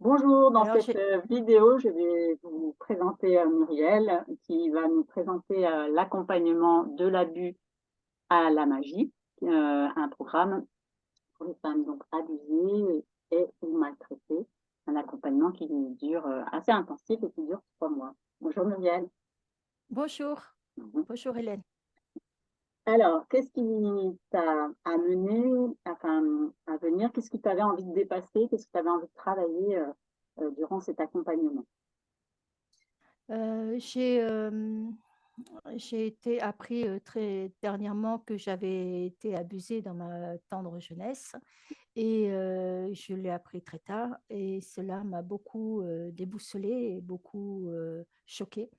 Bonjour, dans Alors, cette vidéo, je vais vous présenter Muriel qui va nous présenter l'accompagnement de l'abus à la magie, un programme pour les femmes donc abusées et ou maltraitées, un accompagnement qui dure assez intensif et qui dure 3 mois. Bonjour Muriel. bonjour, Mhm. bonjour Hélène. Alors, qu'est-ce qui t'a amené enfin, à venir? Qu'est-ce que tu avais envie de dépasser? Qu'est-ce que tu avais envie de travailler durant cet accompagnement? Euh, j'ai j'ai été appris très dernièrement que j'avais été abusée dans ma tendre jeunesse et je l'ai appris très tard et cela m'a beaucoup déboussolée et beaucoup choquée.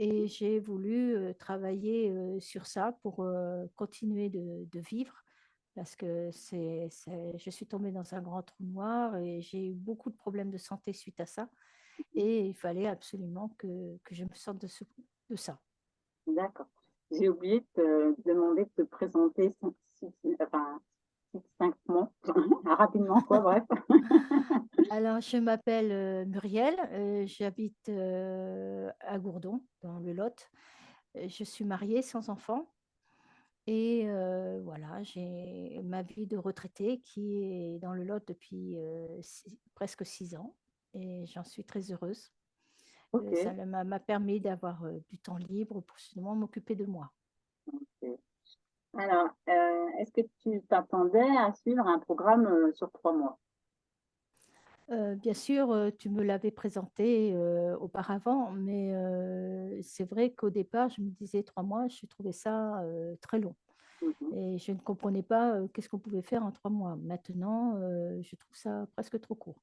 Et j'ai voulu travailler sur ça pour continuer de vivre parce que je suis tombée dans un grand trou noir et j'ai eu beaucoup de problèmes de santé suite à ça. Et il fallait absolument que je me sorte de ça. D'accord. J'ai oublié de te demander de te présenter enfin, succinctement, rapidement, quoi, bref. Alors, je m'appelle Muriel, j'habite à Gourdon, dans le Lot. Je suis mariée sans enfant et voilà, j'ai ma vie de retraitée qui est dans le Lot depuis presque 6 ans et j'en suis très heureuse. Ok. M'a permis d'avoir du temps libre pour justement m'occuper de moi. Ok. Alors, est-ce que tu t'attendais à suivre un programme sur 3 mois? Bien sûr, tu me l'avais présenté auparavant, mais c'est vrai qu'au départ, je me disais 3 mois, je trouvais ça très long. Mhm. Et je ne comprenais pas qu'est-ce qu'on pouvait faire en 3 mois. Maintenant, je trouve ça presque trop court.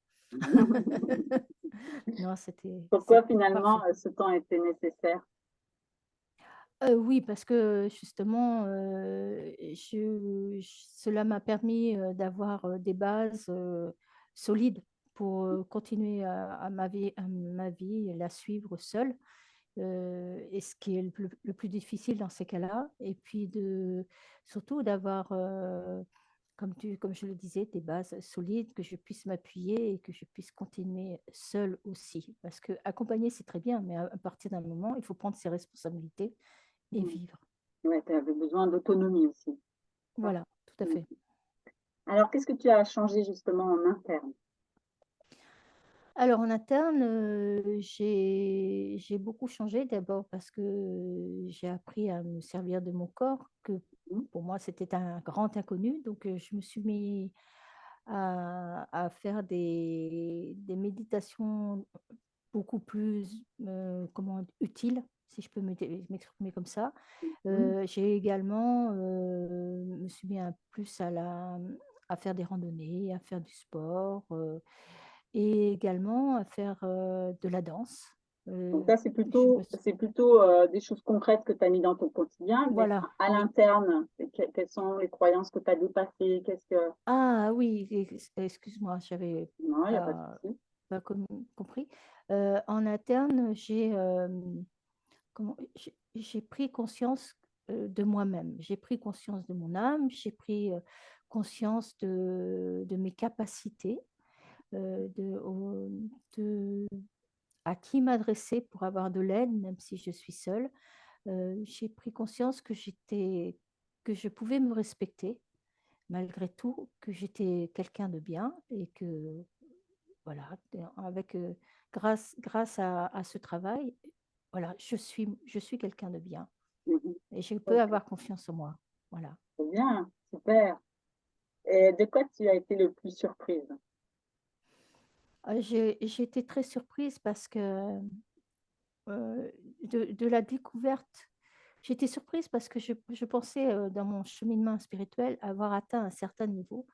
Non, Pourquoi c'était finalement parfait. ce temps était nécessaire? Oui, parce que justement, cela m'a permis d'avoir des bases solides pour continuer à ma vie et la suivre seule. Et ce qui est le plus difficile dans ces cas-là. Et puis surtout d'avoir, comme je le disais, des bases solides, que je puisse m'appuyer et que je puisse continuer seule aussi. Parce que accompagner, c'est très bien, mais à partir d'un moment, il faut prendre ses responsabilités et vivre. Ouais, tu avais besoin d'autonomie aussi. Voilà, tout à Mhm. fait. Alors, qu'est-ce que tu as changé justement en interne? Alors en interne, j'ai beaucoup changé d'abord parce que j'ai appris à me servir de mon corps, que Mhm. pour moi c'était un grand inconnu. Donc je me suis mis à faire des méditations beaucoup plus utiles, si je peux m'exprimer comme ça. Mhm. J'ai également me suis mis plus à faire des randonnées, à faire du sport. Et également à faire de la danse. Donc Euh, ça, je me c'est plutôt des choses concrètes que tu as mis dans ton quotidien, mais Voilà, à oui. l'interne, quelles sont les croyances que tu as dépassées? Qu'est-ce que... Ah oui, excuse-moi, j'avais Non, il n'y a pas de pas, souci. pas compris. En interne, j'ai pris conscience de moi-même. J'ai pris conscience de mon âme, j'ai pris conscience de mes capacités, euh, de, au- de- à qui m'adresser pour avoir de l'aide, même si je suis seule. J'ai pris conscience que je pouvais me respecter malgré tout, que j'étais quelqu'un de bien et que voilà, grâce à ce travail, voilà, je suis quelqu'un de bien Mhm. et je peux Ok, avoir confiance en moi. Voilà. c'est bien, super. Et de quoi tu as été le plus surprise? J'ai été très surprise parce que de la découverte. J'étais surprise parce que je pensais, dans mon cheminement spirituel, avoir atteint un certain niveau.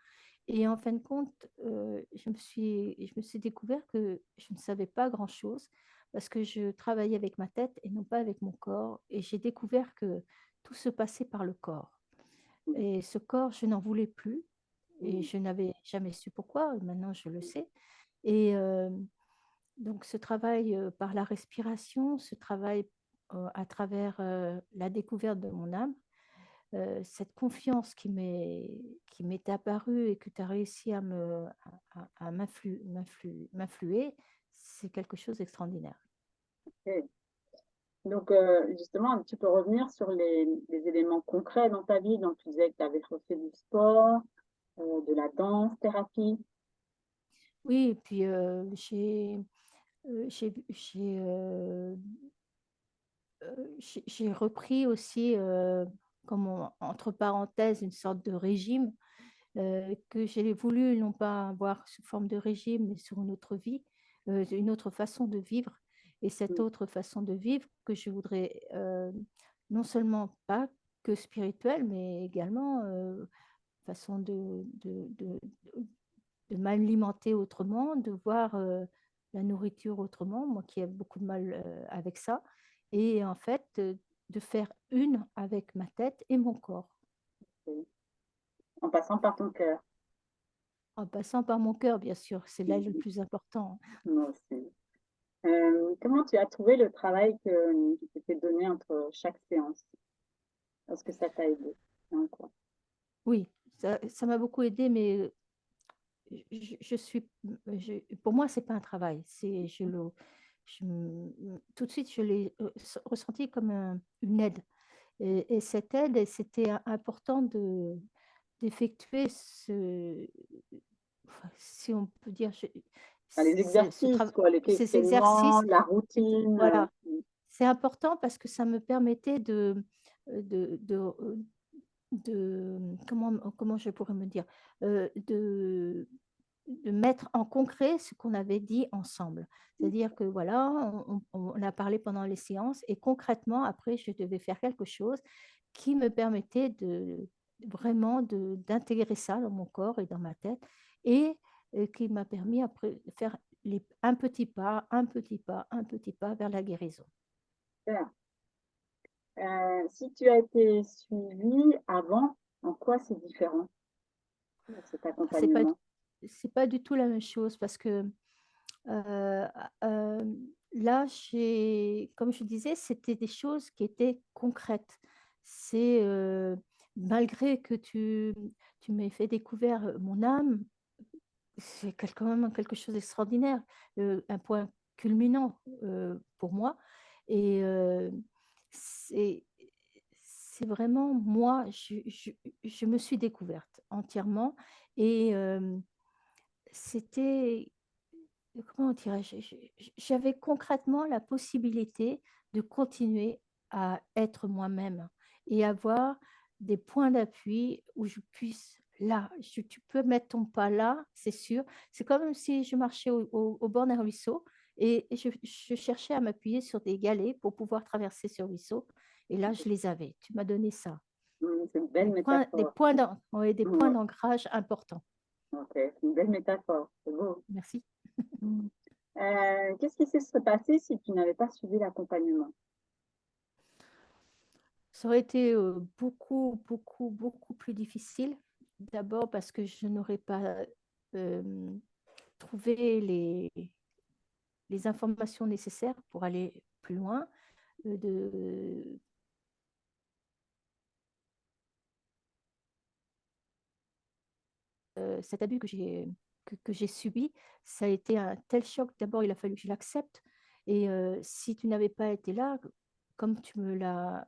Et en fin de compte, je me suis découvert que je ne savais pas grand-chose parce que je travaillais avec ma tête et non pas avec mon corps. Et j'ai découvert que tout se passait par le corps. Et ce corps, je n'en voulais plus et Mhm. je n'avais jamais su pourquoi. Maintenant, je le sais. Et donc, ce travail par la respiration, ce travail à travers la découverte de mon âme, cette confiance qui m'est apparue et que tu as réussi à m'influer, c'est quelque chose d'extraordinaire. Ok. Donc, justement, tu peux revenir sur les éléments concrets dans ta vie. Donc, tu disais que tu avais fait du sport, de la danse, thérapie. Oui, et puis j'ai repris aussi, comme entre parenthèses, une sorte de régime que j'ai voulu non pas avoir sous forme de régime, mais sur une autre vie, une autre façon de vivre. Et cette Mm. autre façon de vivre que je voudrais non seulement pas que spirituelle, mais également façon de m'alimenter autrement, de voir la nourriture autrement, moi qui ai beaucoup de mal avec ça, et en fait de faire une avec ma tête et mon corps, Ok. En passant par ton cœur. en passant par mon cœur, bien sûr, c'est là le plus important. Moi aussi. Comment tu as trouvé le travail qui t'était donné entre chaque séance? Est-ce que ça t'a aidé? Hein, quoi. Oui, ça m'a beaucoup aidé, mais pour moi, c'est pas un travail. Tout de suite, je l'ai ressenti comme une aide. Et cette aide, c'était important d'effectuer enfin, si on peut dire, Enfin, les exercices, quoi, les ces questionnements, exercices. la routine. Voilà, c'est important parce que ça me permettait de, de, comment je pourrais me dire, de mettre en concret ce qu'on avait dit ensemble. C'est-à-dire que voilà, on a parlé pendant les séances et concrètement, après, je devais faire quelque chose qui me permettait vraiment d'intégrer ça dans mon corps et dans ma tête et qui m'a permis après de faire un petit pas, un petit pas, un petit pas vers la guérison. Super. Si tu as été suivie avant, en quoi c'est différent, cet C'est pas, accompagnement? c'est pas du tout la même chose parce que euh, euh, là, comme je disais, c'était des choses qui étaient concrètes. C'est malgré que tu m'aies fait découvrir mon âme, c'est quand même quelque chose d'extraordinaire, un point culminant pour moi. Et c'est c'est vraiment moi, je me suis découverte entièrement. Et c'était, comment dirais-je, j'avais concrètement la possibilité de continuer à être moi-même et avoir des points d'appui où je puisse, là, tu peux mettre ton pas là, c'est sûr. C'est comme si je marchais au bord d'un ruisseau et je cherchais à m'appuyer sur des galets pour pouvoir traverser ce ruisseau. Et là, je les avais. Tu m'as donné ça. C'est une belle métaphore. Ouais, des points Ouais, d'ancrage importants. ok, c'est une belle métaphore. C'est beau. Merci. Mm. Qu'est-ce qui se serait passé si tu n'avais pas suivi l'accompagnement? Ça aurait été beaucoup, beaucoup, beaucoup plus difficile. D'abord parce que je n'aurais pas euh, trouvé les informations nécessaires pour aller plus loin. Cet abus que j'ai subi, ça a été un tel choc. D'abord, il a fallu que je l'accepte. Et si tu n'avais pas été là, comme tu me l'as...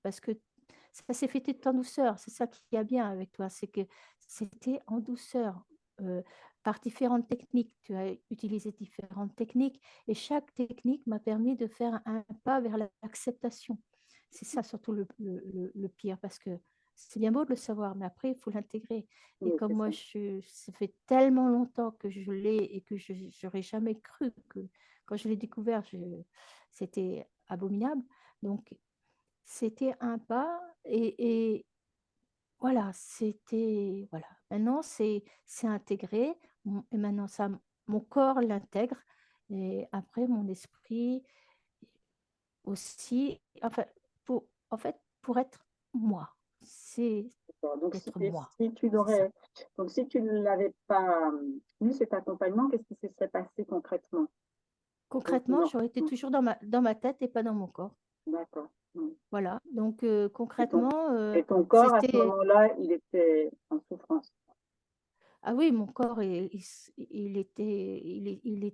Parce que ça s'est fait en douceur. C'est ça qui est bien avec toi, c'est que c'était en douceur, par différentes techniques. Tu as utilisé différentes techniques et chaque technique m'a permis de faire un pas vers l'acceptation. C'est ça surtout le pire, parce que c'est bien beau de le savoir, mais après, il faut l'intégrer. Et Oui, comme c'est moi, ça. ça fait tellement longtemps que je l'ai et que je n'aurais jamais cru que quand je l'ai découvert, c'était abominable. Donc, c'était un pas et voilà, c'était voilà. Maintenant, c'est intégré et maintenant ça, mon corps l'intègre et après mon esprit aussi. Enfin, en fait, pour être moi, c'est D'accord. Donc, d'être moi. si tu C'est ça. l'aurais, donc, si tu ne l'avais pas eu cet accompagnement, qu'est-ce qui se serait passé concrètement? Concrètement, Non. j'aurais été toujours dans ma tête et pas dans mon corps. D'accord. Mm. Voilà, donc Et ton, concrètement, et ton corps, à ce c'était... moment-là, il était en souffrance. Ah oui, mon corps, il était, il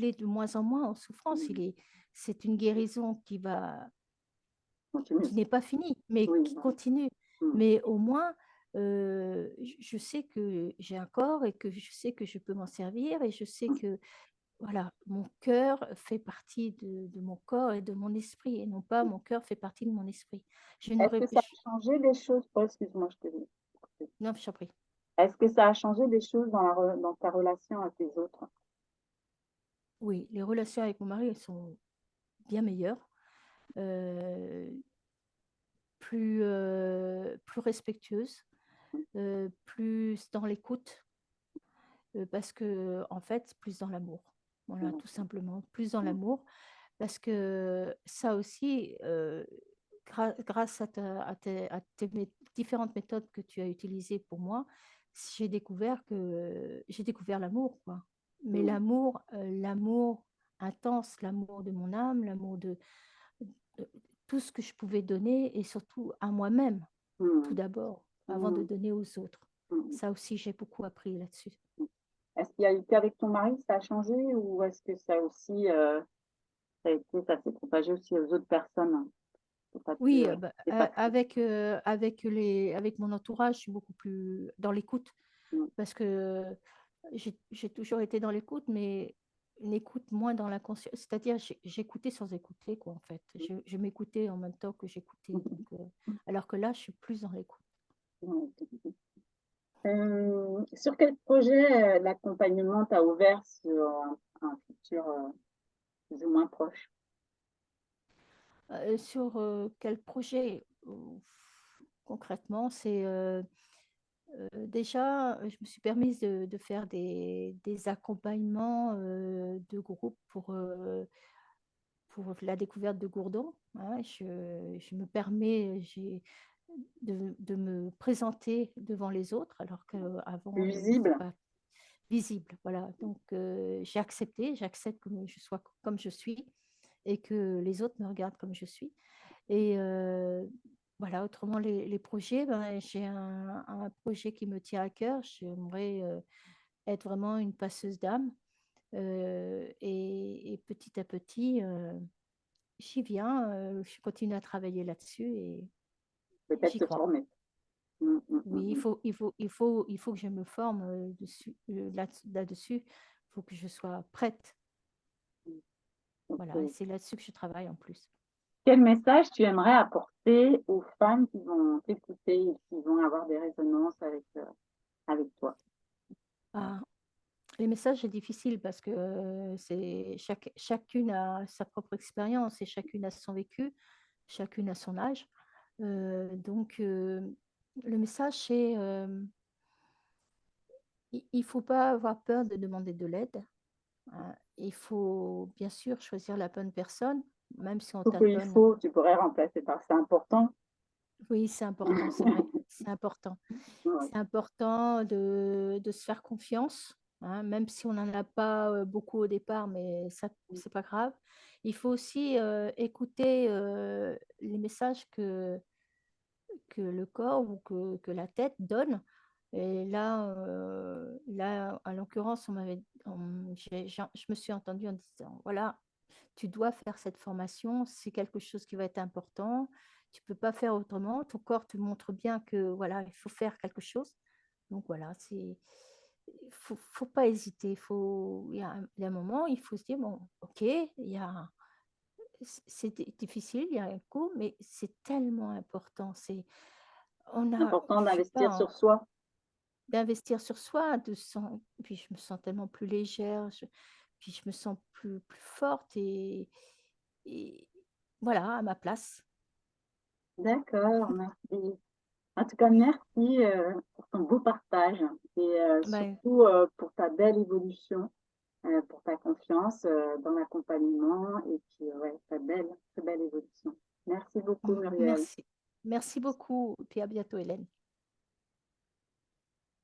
est de moins en moins en souffrance. Mm. C'est une guérison Continue. qui n'est pas finie, mais Oui, qui voilà. continue. Mm. Mais au moins, je sais que j'ai un corps et que je sais que je peux m'en servir et je sais Mm. que voilà, mon cœur fait partie de mon corps et de mon esprit et non pas mon cœur fait partie de mon esprit. Je ne Est-ce que ça ré- a changé des choses? Oh, excuse-moi, je te dis. Non, je t'en prie. Est-ce que ça a changé des choses dans ta relation avec les autres? Oui, les relations avec mon mari, elles sont bien meilleures, euh, plus respectueuses, plus dans l'écoute, parce que, en fait, plus dans l'amour. Voilà, Mm. tout simplement, plus dans Mm. l'amour, parce que ça aussi, grâce à tes différentes méthodes que tu as utilisées pour moi, j'ai découvert l'amour, quoi. Mais Mm. l'amour intense, l'amour de mon âme, l'amour de tout ce que je pouvais donner et surtout à moi-même, tout Mm. d'abord, avant de Mm. donner aux autres. Mm. Ça aussi, j'ai beaucoup appris là-dessus. Est-ce qu'il y a eu qu'avec ton mari, ça a changé ou est-ce que ça aussi, ça s'est propagé aussi aux autres personnes? Oui, C'est pas pris. avec mon entourage, je suis beaucoup plus dans l'écoute Mm. parce que j'ai toujours été dans l'écoute, mais une écoute moins dans la conscience. C'est-à-dire, j'écoutais sans écouter, quoi, en fait. Je m'écoutais en même temps que j'écoutais. Donc, alors que là, je suis plus dans l'écoute. Mm. Sur quel projet l'accompagnement t'a ouvert sur un futur plus ou moins proche? Sur quel projet concrètement, c'est déjà, je me suis permise de faire des accompagnements de groupe pour la découverte de gourdons, hein. Je me permets de me présenter devant les autres, alors Plus qu'avant, c'est visible? pas visible. Voilà. Donc, j'accepte que je sois comme je suis et que les autres me regardent comme je suis. Et voilà, autrement, les projets, ben, j'ai un projet qui me tient à cœur. J'aimerais être vraiment une passeuse d'âme. Et petit à petit, j'y viens, je continue à travailler là-dessus et Peut-être j'y te crois. former. Mm, mm, Oui, mm, il faut que je me forme là-dessus. Il faut que je sois prête. mm. Voilà, et Ok. c'est là-dessus que je travaille en plus. Quel message tu aimerais apporter aux femmes qui vont t'écouter et qui vont avoir des résonances avec toi? Ah, les messages, c'est difficile parce que chacune a sa propre expérience et chacune a son vécu, chacune a son âge. Donc, le message, c'est il ne faut pas avoir peur de demander de l'aide, hein. Il faut bien sûr choisir la bonne personne, même si on Tout qu'il tâtonne. faut, tu pourrais remplacer par c'est important. Oui, c'est important, c'est vrai, c'est important. Ouais. C'est important de se faire confiance, hein, même si on n'en a pas beaucoup au départ, mais ça, c'est pas grave. Il faut aussi écouter les messages que le corps ou que la tête donne. Et là en l'occurrence, je me suis entendue en disant, voilà, tu dois faire cette formation, c'est quelque chose qui va être important, tu peux pas faire autrement, ton corps te montre bien que voilà, il faut faire quelque chose. Donc voilà, faut pas hésiter, il y a un moment, il faut se dire, bon, ok, c'est difficile, il y a un coup, mais c'est tellement important. C'est important Je sais pas, d'investir sur soi. d'investir sur soi, puis je me sens tellement plus légère, puis je me sens plus forte et voilà, à ma place. D'accord, merci. En tout cas, merci pour ton beau partage et Ben, surtout pour ta belle évolution, pour ta confiance dans l'accompagnement et puis ouais, ta très belle évolution. Merci beaucoup, Muriel. merci. Merci beaucoup, puis à bientôt, Hélène.